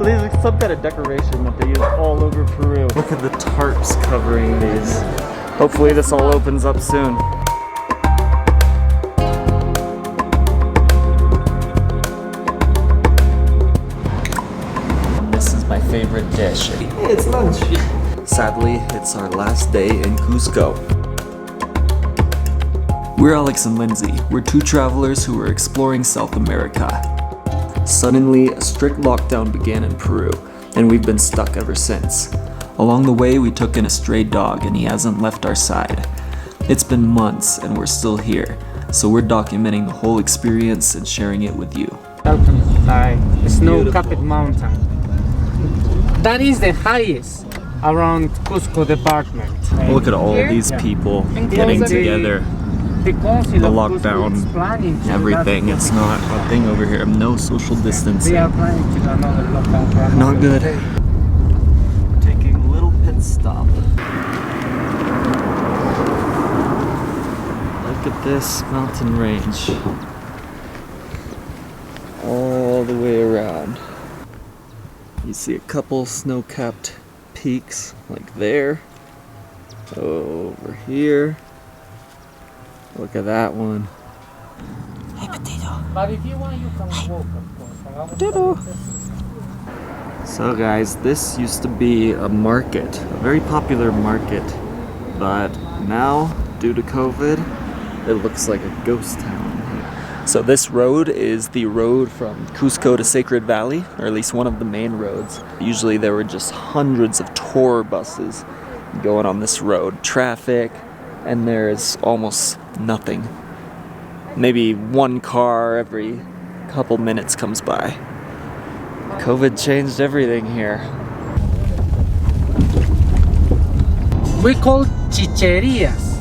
So these are some kind of decoration that they use all over Peru. Look at the tarps covering these. Hopefully this all opens up soon. This is my favorite dish. Hey, it's lunch. Sadly, it's our last day in Cusco. We're Alex and Lindsay. We're two travelers who were exploring South America. Suddenly, a strict lockdown began in Peru, and we've been stuck ever since. Along the way, we took in a stray dog, and he hasn't left our side. It's been months, and we're still here, so we're documenting the whole experience and sharing it with you. Snow-capped mountain. That is the highest around Cusco department. Look at all these people getting together. The lockdown, everything. It's not a thing over here. No social distancing. They are planning to do another lockdown. Not good. Taking a little pit stop. Look at this mountain range. All the way around. You see a couple snow-capped peaks like there. Over here. Look at that one. Hey, Pedro. But if you want, you can walk, of course. Pedro. So guys, this used to be a market, a very popular market, but now, due to COVID, it looks like a ghost town. So this road is the road from Cusco to Sacred Valley, or at least one of the main roads. Usually there were just hundreds of tour buses going on this road. Traffic, and there's almost nothing. Maybe one car every couple minutes comes by. COVID changed everything here. We call chicherias,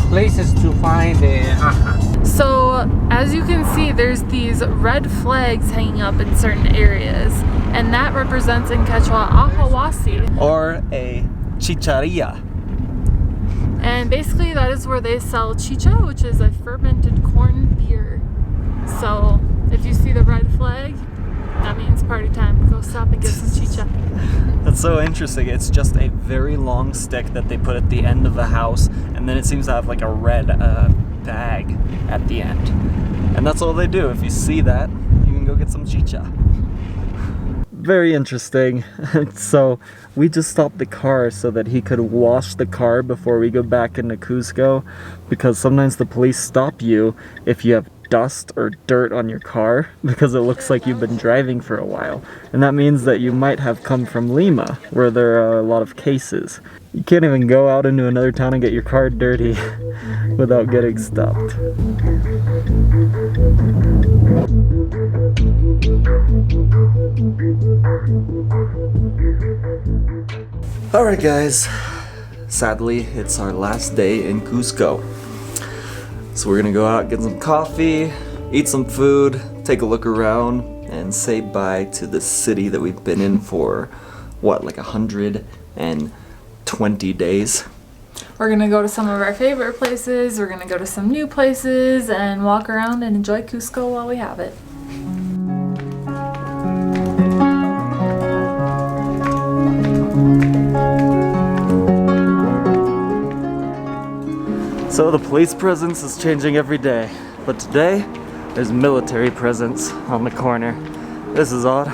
places to find the So as you can see, there's these red flags hanging up in certain areas, and that represents in Quechua ahawasi. Or a chicharia. And basically that is where they sell chicha, which is a fermented corn beer. So if you see the red flag, that means party time. Go stop and get some chicha. That's so interesting. It's just a very long stick that they put at the end of the house, and then it seems to have like a red bag at the end. And that's all they do. If you see that, you can go get some chicha. Very interesting. So we just stopped the car so that he could wash the car before we go back into Cusco, because sometimes the police stop you if you have dust or dirt on your car because it looks like you've been driving for a while, and that means that you might have come from Lima, where there are a lot of cases. You can't even go out into another town and get your car dirty without getting stopped. Alright guys, sadly it's our last day in Cusco. So we're gonna go out, get some coffee, eat some food, take a look around, and say bye to the city that we've been in for, what, like 120 days? We're gonna go to some of our favorite places, we're gonna go to some new places, and walk around and enjoy Cusco while we have it. So the police presence is changing every day, but today there's military presence on the corner. This is odd.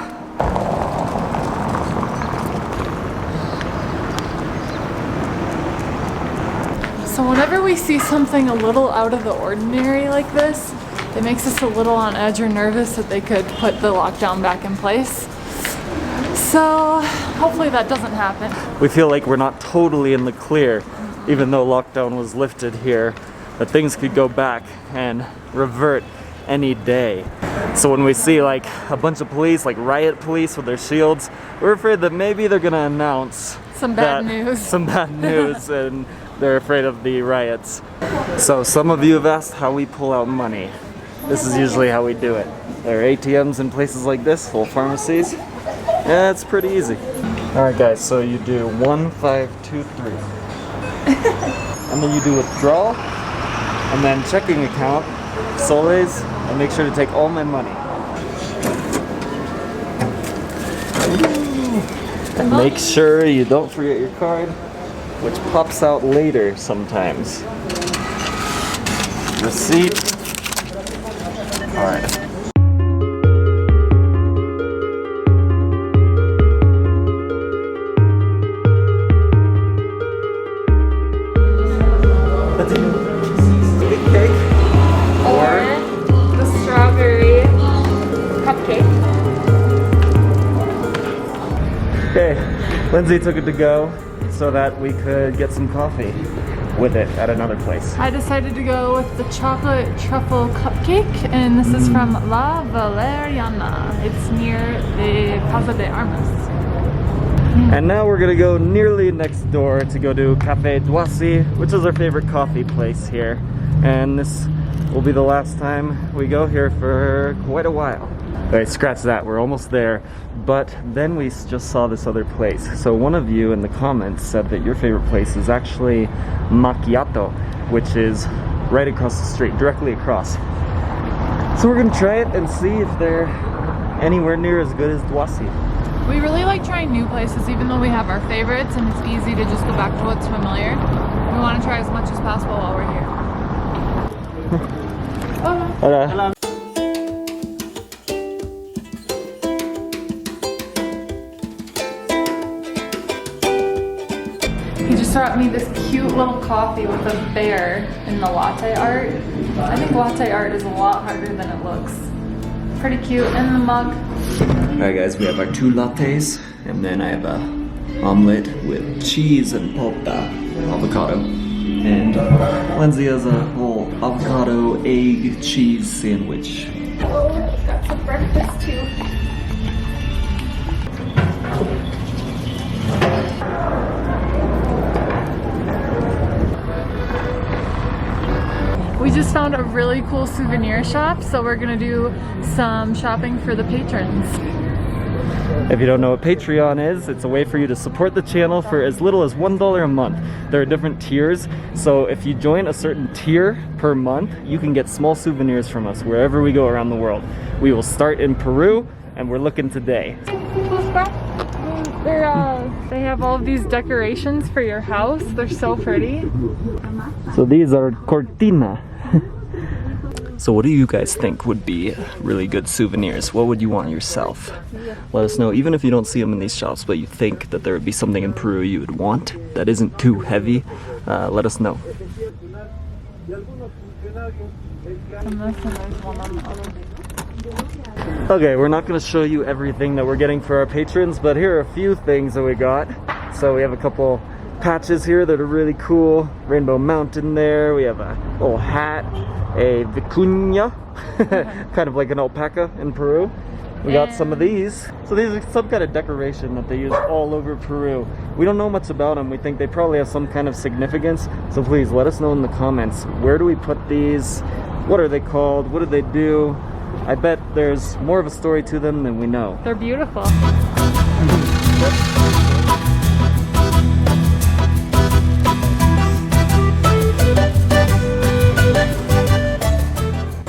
So whenever we see something a little out of the ordinary like this, it makes us a little on edge or nervous that they could put the lockdown back in place. So hopefully that doesn't happen. We feel like we're not totally in the clear, even though lockdown was lifted here, that things could go back and revert any day. So when we see like a bunch of police, like riot police with their shields, we're afraid that maybe they're gonna announce Some bad news. Some bad news, and they're afraid of the riots. So some of you have asked how we pull out money. This is usually how we do it. There are ATMs in places like this, full pharmacies. Yeah, it's pretty easy. Alright guys, so you do 1, 5, 2, 3. And then you do withdrawal, and then checking account, soles, and make sure to take all my money. And make sure you don't forget your card, which pops out later sometimes. Receipt. Alright. Big cake. Or the strawberry cupcake. Okay, Lindsay took it to go so that we could get some coffee with it at another place. I decided to go with the chocolate truffle cupcake, and this is from La Valeriana. It's near the Plaza de Armas. And now we're gonna go nearly next door to go to Café Duasi, which is our favorite coffee place here. And this will be the last time we go here for quite a while. Alright, scratch that, we're almost there. But then we just saw this other place. So one of you in the comments said that your favorite place is actually Macchiato, which is right across the street, directly across. So we're gonna try it and see if they're anywhere near as good as Duasi. We really like trying new places, even though we have our favorites, and it's easy to just go back to what's familiar. We want to try as much as possible while we're here. Hello. He just brought me this cute little coffee with a bear in the latte art. I think latte art is a lot harder than it looks. Pretty cute in the mug. Alright guys, we have our 2 lattes, and then I have a omelet with cheese and palta, avocado. And Lindsay has a whole avocado, egg, cheese sandwich. Oh, got some breakfast too. We just found a really cool souvenir shop, so we're gonna do some shopping for the patrons. If you don't know what Patreon is, it's a way for you to support the channel for as little as $1 a month. There are different tiers, so if you join a certain tier per month, you can get small souvenirs from us wherever we go around the world. We will start in Peru, and we're looking today. They have all of these decorations for your house. They're so pretty. So these are cortina. So what do you guys think would be really good souvenirs? What would you want yourself? Let us know, even if you don't see them in these shops, but you think that there would be something in Peru you would want that isn't too heavy, let us know. Okay, we're not going to show you everything that we're getting for our patrons, but here are a few things that we got. So we have a couple patches here that are really cool. Rainbow Mountain there. We have a little hat, a vicuña, kind of like an alpaca in Peru. We got some of these. So these are some kind of decoration that they use all over Peru. We don't know much about them. We think they probably have some kind of significance. So please let us know in the comments. Where do we put these? What are they called? What do they do? I bet there's more of a story to them than we know. They're beautiful.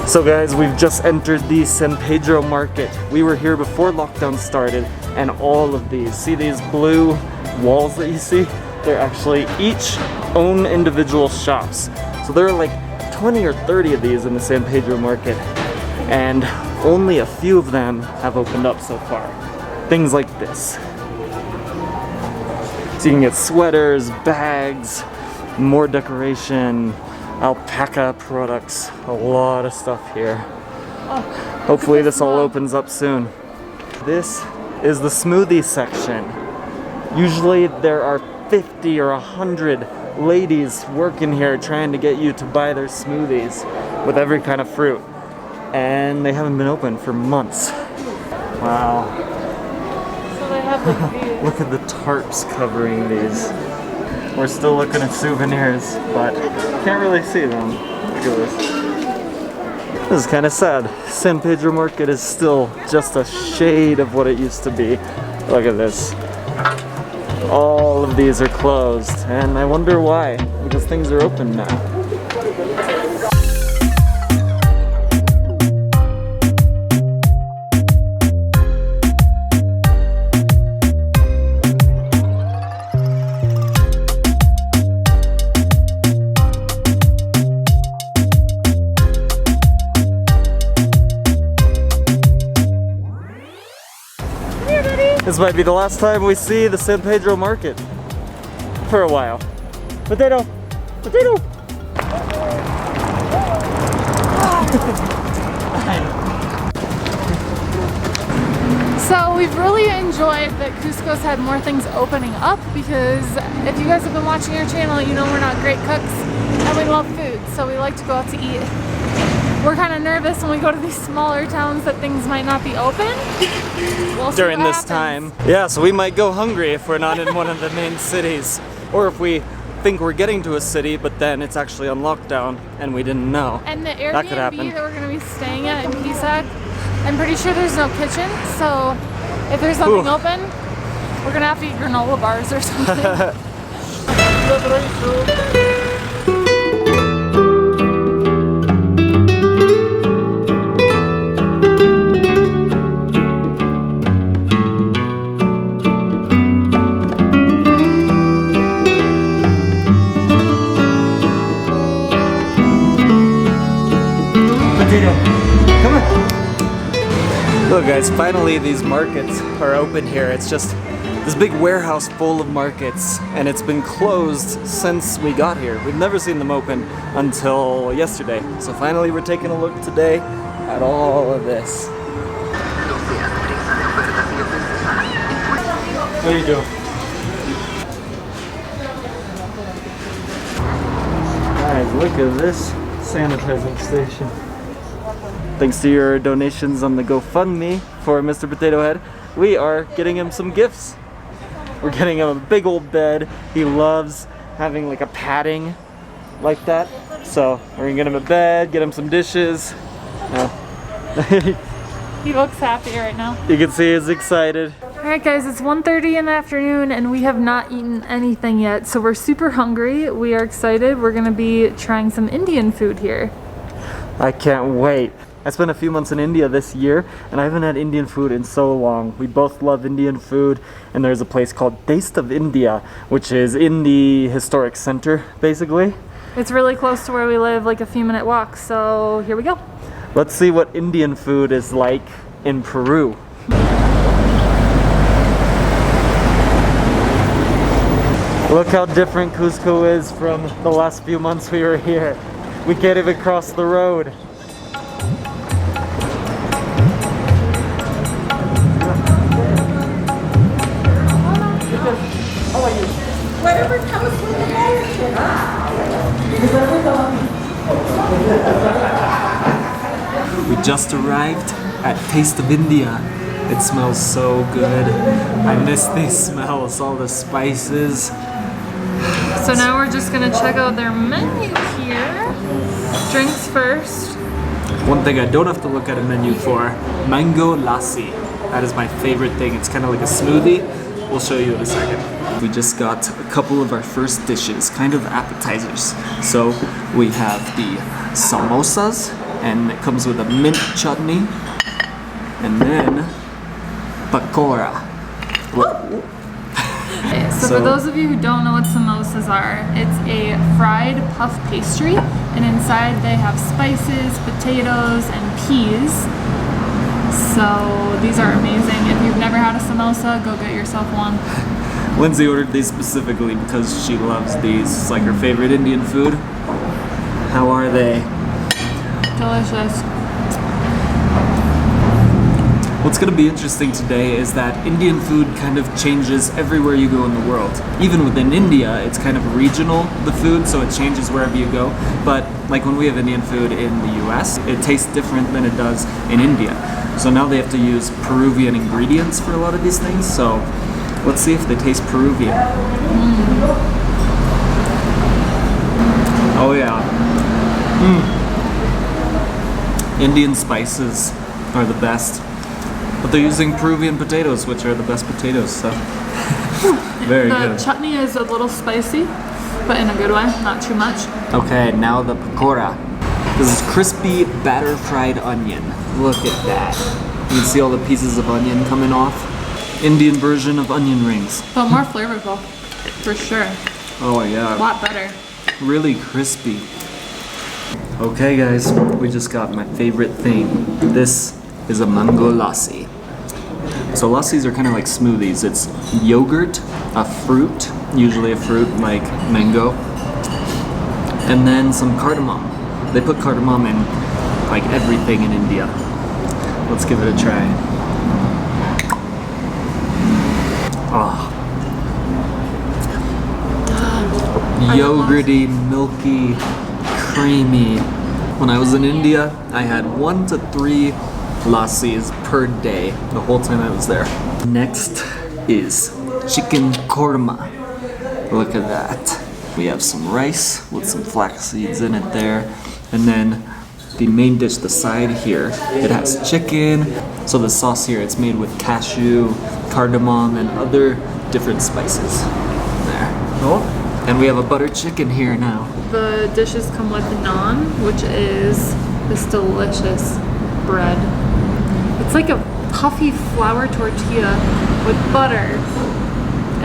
So guys, we've just entered the San Pedro market. We were here before lockdown started, and all of these, see these blue walls that you see? They're actually each own individual shops. So there are like 20 or 30 of these in the San Pedro market, and only a few of them have opened up so far. Things like this. So you can get sweaters, bags, more decoration, alpaca products, a lot of stuff here. Hopefully this all opens up soon. This is the smoothie section. Usually there are 50 or 100 ladies working here trying to get you to buy their smoothies with every kind of fruit. And they haven't been open for months. Wow. So they have like these. Look at the tarps covering these. We're still looking at souvenirs, but can't really see them. Look at this. This is kind of sad. San Pedro Market is still just a shade of what it used to be. Look at this. All of these are closed, and I wonder why, because things are open now. This might be the last time we see the San Pedro market for a while. Potato! Potato! So we've really enjoyed that Cusco's had more things opening up, because if you guys have been watching our channel, you know we're not great cooks and we love food, so we like to go out to eat. We're kind of nervous when we go to these smaller towns that things might not be open. We'll see During what this happens. time. Yeah, so we might go hungry if we're not in one of the main cities. Or if we think we're getting to a city, but then it's actually on lockdown and we didn't know. And the That could happen. Airbnb that we're going to be staying at in Pisac, I'm pretty sure there's no kitchen, so if there's something open, we're going to have to eat granola bars or something. Come on. Look guys, finally these markets are open here. It's just this big warehouse full of markets, and it's been closed since we got here. We've never seen them open until yesterday. So finally we're taking a look today at all of this. There you go. Guys, look at this sanitizing station. Thanks to your donations on the GoFundMe for Mr. Potato Head, we are getting him some gifts. We're getting him a big old bed. He loves having like a padding like that. So we're gonna get him a bed, get him some dishes. He looks happy right now. You can see he's excited. Alright guys, it's 1:30 in the afternoon and we have not eaten anything yet, so we're super hungry. We are excited. We're gonna be trying some Indian food here. I can't wait. I spent a few months in India this year and I haven't had Indian food in so long. We both love Indian food, and there's a place called Taste of India, which is in the historic center basically. It's really close to where we live, like a few-minute walk, so here we go. Let's see what Indian food is like in Peru. Look how different Cusco is from the last few months we were here. We can't even cross the road. We just arrived at Taste of India. It smells so good. I miss these smells, all the spices. So now we're just gonna check out their menu here. Drinks first. One thing I don't have to look at a menu for, mango lassi. That is my favorite thing. It's kind of like a smoothie. We'll show you in a second. We just got a couple of our first dishes, kind of appetizers. So we have the samosas, and it comes with a mint chutney, and then pakora. So for those of you who don't know what samosas are, it's a fried puff pastry, and inside they have spices, potatoes, and peas. So these are amazing. If you've never had a samosa, go get yourself one. Lindsay ordered these specifically because she loves these. It's like her favorite Indian food. How are they? Delicious. What's going to be interesting today is that Indian food kind of changes everywhere you go in the world. Even within India, it's kind of regional, the food, so it changes wherever you go. But like when we have Indian food in the US, it tastes different than it does in India. So now they have to use Peruvian ingredients for a lot of these things. So let's see if they taste Peruvian. Oh yeah. Indian spices are the best. But they're using Peruvian potatoes, which are the best potatoes, so very good. The chutney is a little spicy, but in a good way, not too much. Okay, now the pakora. This is crispy batter fried onion. Look at that. You can see all the pieces of onion coming off. Indian version of onion rings. But more flavorful, for sure. Oh yeah. A lot better. Really crispy. Okay guys, we just got my favorite thing. This is a mango lassi. So lassis are kind of like smoothies. It's yogurt, a fruit, usually a fruit like mango, and then some cardamom. They put cardamom in like everything in India. Let's give it a try. Oh. Yogurty, milky, creamy. When I was in India, I had 1 to 3 lassis per day the whole time I was there. Next is chicken korma. Look at that. We have some rice with some flax seeds in it there, and then the main dish, the side here, it has chicken. So the sauce here, it's made with cashew, cardamom, and other different spices. There. Oh. And we have a butter chicken here now. The dishes come with naan, which is this delicious bread. It's like a puffy flour tortilla with butter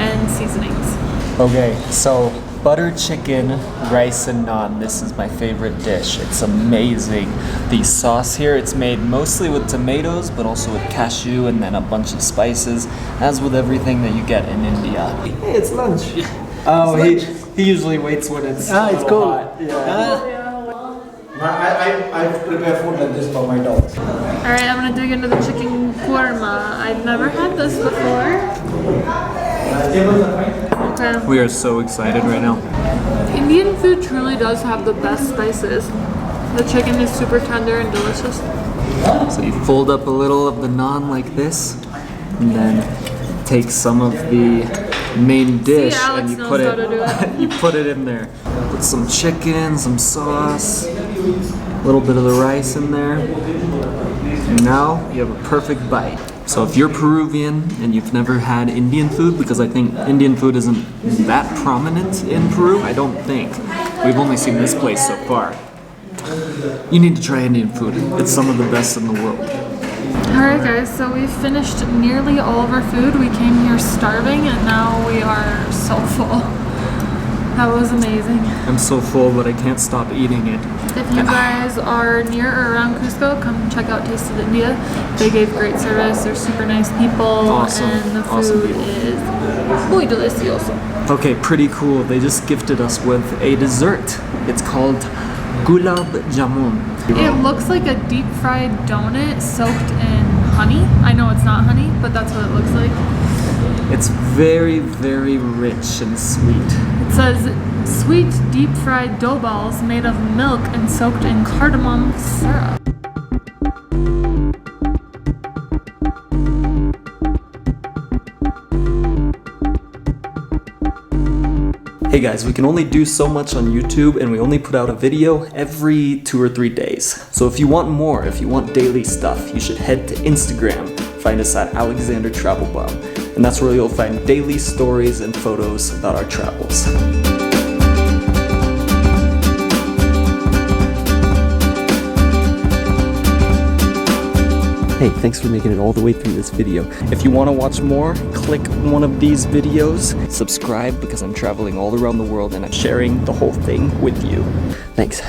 and seasonings. Okay, so butter chicken, rice, and naan. This is my favorite dish. It's amazing. The sauce here, it's made mostly with tomatoes, but also with cashew and then a bunch of spices, as with everything that you get in India. Hey, it's lunch. Oh, he usually waits when it's It's cold. hot. Yeah. I prepare food like this for my dogs. Alright, I'm gonna dig into the chicken korma. I've never had this before. Okay. We are so excited right now. Indian food truly does have the best spices. The chicken is super tender and delicious. So you fold up a little of the naan like this, and then take some of the main dish Alex and you knows put how to do it. you put it in there. Put some chicken, some sauce, a little bit of the rice in there. And now you have a perfect bite. So if you're Peruvian and you've never had Indian food, because I think Indian food isn't that prominent in Peru, I don't think. We've only seen this place so far. You need to try Indian food. It's some of the best in the world. Alright guys, so we've finished nearly all of our food. We came here starving and now we are so full. That was amazing. I'm so full, but I can't stop eating it. If you guys are near or around Cusco, come check out Taste of India. They gave great service, they're super nice people, Awesome. and the Awesome food people. is muy delicioso. Okay, pretty cool. They just gifted us with a dessert. It's called gulab jamun. It looks like a deep fried donut soaked in honey. I know it's not honey, but that's what it looks like. It's very, very rich and sweet. It says sweet deep fried dough balls made of milk and soaked in cardamom syrup. Hey guys, we can only do so much on YouTube and we only put out a video every 2 or 3 days. So if you want more, if you want daily stuff, you should head to Instagram. Find us at Alexander Travel Bum. And that's where you'll find daily stories and photos about our travels. Hey, thanks for making it all the way through this video. If you want to watch more, click one of these videos, subscribe because I'm traveling all around the world and I'm sharing the whole thing with you. Thanks.